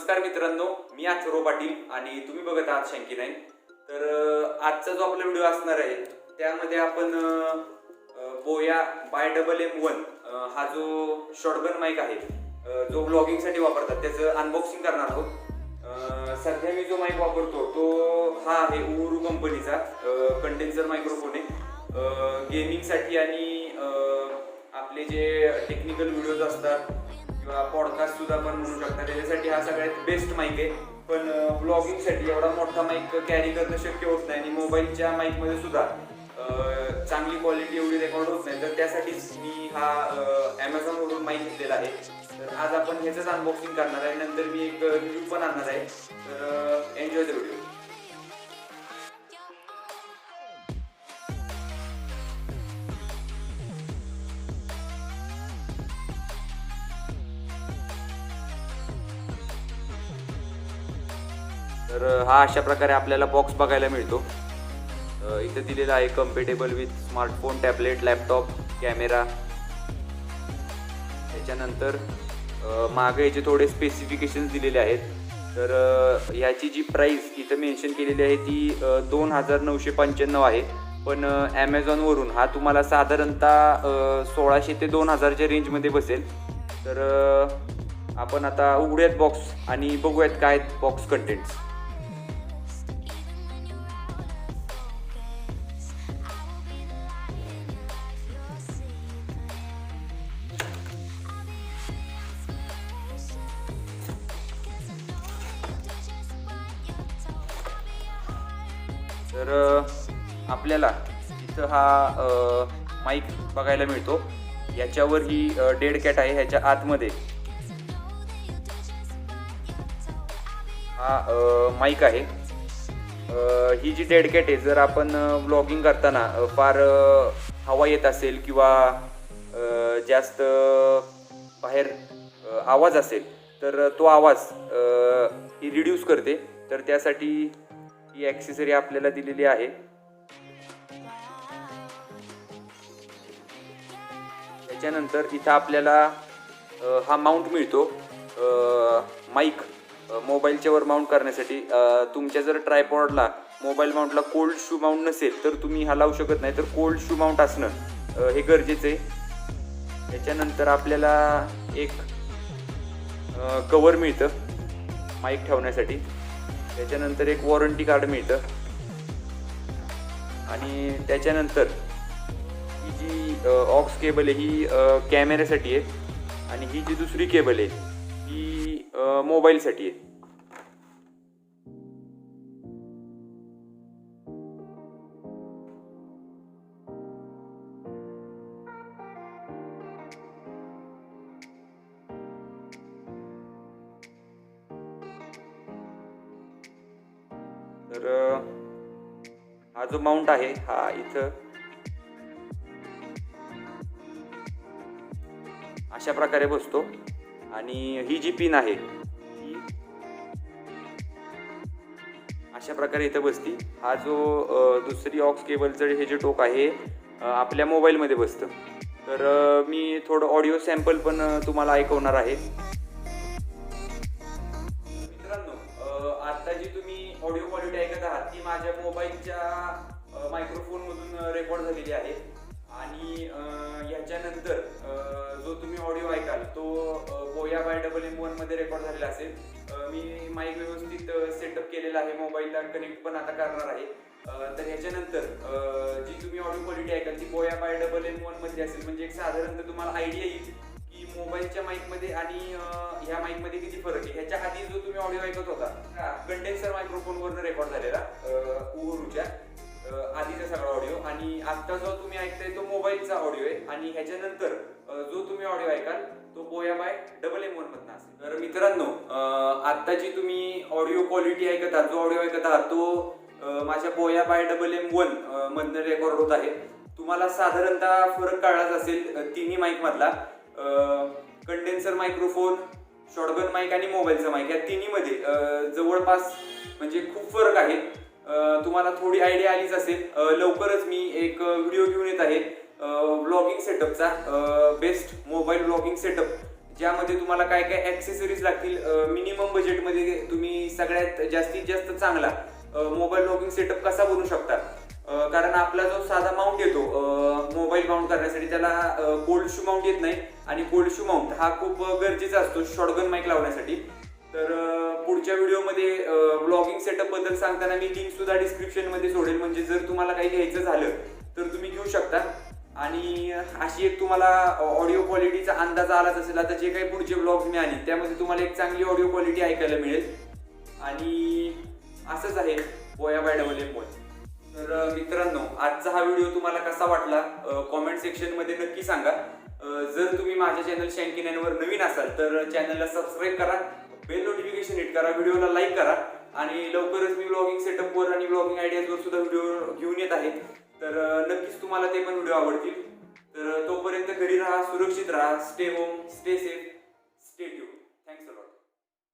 नमस्कार मित्रांनो, मी अथर्व पाटील आणि तुम्ही बघत आहात शंकी9। तर आजचा जो आपला व्हिडिओ असणार आहे त्यामध्ये आपण बोया ByM1 हा जो शॉटगन माईक आहे जो व्लॉगिंगसाठी वापरतात त्याचं अनबॉक्सिंग करणार आहोत। सध्या मी जो माईक वापरतो तो हा आहे उरू कंपनीचा कंडेन्सर मायक्रोफोन आहे। गेमिंगसाठी आणि आपले जे टेक्निकल व्हिडिओज असतात किंवा पॉडकास्ट सुद्धा पण म्हणू शकता त्याच्यासाठी हा सगळ्यात बेस्ट माईक आहे। पण ब्लॉगिंगसाठी एवढा मोठा माईक कॅरी करणं शक्य होत नाही आणि मोबाईलच्या माईकमध्ये सुद्धा चांगली क्वालिटी एवढी रेकॉर्ड होत नाही, तर त्यासाठीच मी हा ॲमेझॉनवरून माईक घेतलेला आहे। तर आज आपण ह्याचंच अनबॉक्सिंग करणार आहे, नंतर मी एक रिव्ह्यू पण आणणार आहे। तर एन्जॉय द व्हिडिओ। तर हा अशा प्रकारे आपल्याला बॉक्स बघायला मिळतो। इथे दिलेला आहे compatible with smartphone, tablet, laptop, camera. त्याच्यानंतर मागे याचे थोडे स्पेसिफिकेशन्स दिलेले आहेत। तर ह्याची जी प्राईस इथं मेन्शन केलेली आहे ती 2995 आहे, पण ॲमेझॉनवरून हा तुम्हाला साधारणतः 1600 ते 2000च्या रेंजमध्ये बसेल। तर आपण आता उघडूयात बॉक्स आणि बघूयात काय बॉक्स कंटेंट्स। तर आपल्याला इथं हा माईक बघायला मिळतो। याच्यावर ही डेड कॅट आहे, ह्याच्या आतमध्ये हा माईक आहे। ही जी डेड कॅट आहे, जर आपण व्लॉगिंग करताना फार हवा येत असेल किंवा जास्त बाहेर आवाज असेल तर तो आवाज ही रिड्यूस करते। तर त्यासाठी ही ॲक्सेसरी आपल्याला दिलेली आहे। त्याच्यानंतर इथं आपल्याला हा माउंट मिळतो माईक मोबाईलच्या वर माउंट करण्यासाठी। तुमच्या जर ट्रायपॉडला मोबाईल माउंटला कोल्ड शू माउंट नसेल तर तुम्ही हा लावू शकत नाही, तर कोल्ड शू माउंट असणं हे गरजेचं आहे। त्याच्यानंतर आपल्याला एक कवर मिळतं माईक ठेवण्यासाठी। त्याच्यानंतर एक वॉरंटी कार्ड मिळतं आणि त्याच्यानंतर ही जी ऑक्स केबल आहे ही कॅमेऱ्यासाठी आहे आणि ही जी दुसरी केबल आहे ही मोबाईलसाठी आहे। तर हा जो माउंट आहे हा इथं अशा प्रकारे बसतो आणि ही जी पिन आहे ही अशा प्रकारे इथं बसती। हा जो दुसरी ऑक्स केबलचं हे जे टोक आहे आपल्या मोबाईलमध्ये बसतं। तर मी थोडं ऑडिओ सॅम्पल पण तुम्हाला ऐकवणार आहे। मित्रांनो, आता जी तुम्ही ऑडिओ क्वालिटी ऐकत आहात ती माझ्या मोबाईलच्या मायक्रोफोनमधून रेकॉर्ड झालेली आहे आणि ह्याच्यानंतर जो तुम्ही ऑडिओ ऐकाल तो बोया ByM1 मध्ये रेकॉर्ड झालेला असेल। मी माईक व्यवस्थित सेटअप केलेला आहे, मोबाईलला कनेक्ट पण आता करणार आहे। तर ह्याच्यानंतर जी तुम्ही ऑडिओ क्वालिटी ऐकाल ती बोया ByM1 मध्ये असेल, म्हणजे एक साधारणतः तुम्हाला आयडिया येईल की मोबाईलच्या माईकमध्ये आणि ह्या माईकमध्ये किती फरक आहे। ह्याच्या आधी जो तुम्ही ऑडिओ ऐकत होता कंडेन्सर मायक्रोफोनवरून रेकॉर्ड झालेला उरूच्या आधीचा सगळा ऑडिओ, आणि आता जो तुम्ही ऐकताय तो मोबाईलचा ऑडिओ आहे आणि ह्याच्यानंतर जो तुम्ही ऑडिओ ऐकाल तो बोया ByM1 मधनं असेल। तर मित्रांनो, आता जी तुम्ही ऑडिओ क्वालिटी ऐकत आहात, जो ऑडिओ ऐकत आहात तो माझ्या बोया ByM1 मधनं रेकॉर्ड होत आहे। तुम्हाला साधारणतः फरक कळलाच असेल तिन्ही माईक मधला। कंडेन्सर मायक्रोफोन, शॉटगन माईक आणि मोबाईलचा माईक या तिन्हीमध्ये जवळपास म्हणजे खूप फरक आहे। तुम्हाला थोडी आयडिया आलीच असेल। लवकरच मी एक व्हिडिओ घेऊन येत आहे व्लॉगिंग सेटअपचा, बेस्ट मोबाईल व्लॉगिंग सेटअप ज्यामध्ये तुम्हाला काय काय ॲक्सेसरीज लागतील. मिनिमम बजेटमध्ये तुम्ही सगळ्यात जास्तीत जास्त चांगला मोबाईल लॉगिंग सेटअप कसा बनवू शकता. कारण आपला जो साधा माउंट येतो मोबाईल माउंट करण्यासाठी, त्याला कोल्ड शू माउंट येत नाही. आणि कोल्ड शू माउंट हा खूप गरजेचा असतो शॉटगन माईक लावण्यासाठी. तर पुढच्या व्हिडिओमध्ये ब्लॉगिंग सेटअप बद्दल सांगताना मी लिंक सुद्धा डिस्क्रिप्शनमध्ये सोडेल, म्हणजे जर तुम्हाला काही घ्यायचं झालं तर तुम्ही घेऊ शकता. आणि अशी एक तुम्हाला ऑडिओ क्वालिटीचा अंदाज आलाच असेल. आता जे काही पुढचे ब्लॉग्स मी आणीन त्यामध्ये तुम्हाला एक चांगली ऑडिओ क्वालिटी ऐकायला मिळेल. आणि असंच आहे बोया बाय डबल एम. तर मित्रांनो, आजचा हा व्हिडिओ तुम्हाला कसा वाटला कॉमेंट सेक्शनमध्ये नक्की सांगा. जर तुम्ही माझ्या चॅनल शँकी9 वर नवीन असाल तर चॅनलला सबस्क्राईब करा, बेल नोटिफिकेशन हिट करा, व्हिडिओला लाईक करा. आणि लवकरच मी ब्लॉगिंग सेटअपवर आणि ब्लॉगिंग आयडियाजवर सुद्धा व्हिडिओ घेऊन येत आहे. तर नक्कीच तुम्हाला ते पण व्हिडिओ आवडतील. तर तोपर्यंत घरी राहा, सुरक्षित राहा, stay home, stay safe, stay tune. Thanks a lot.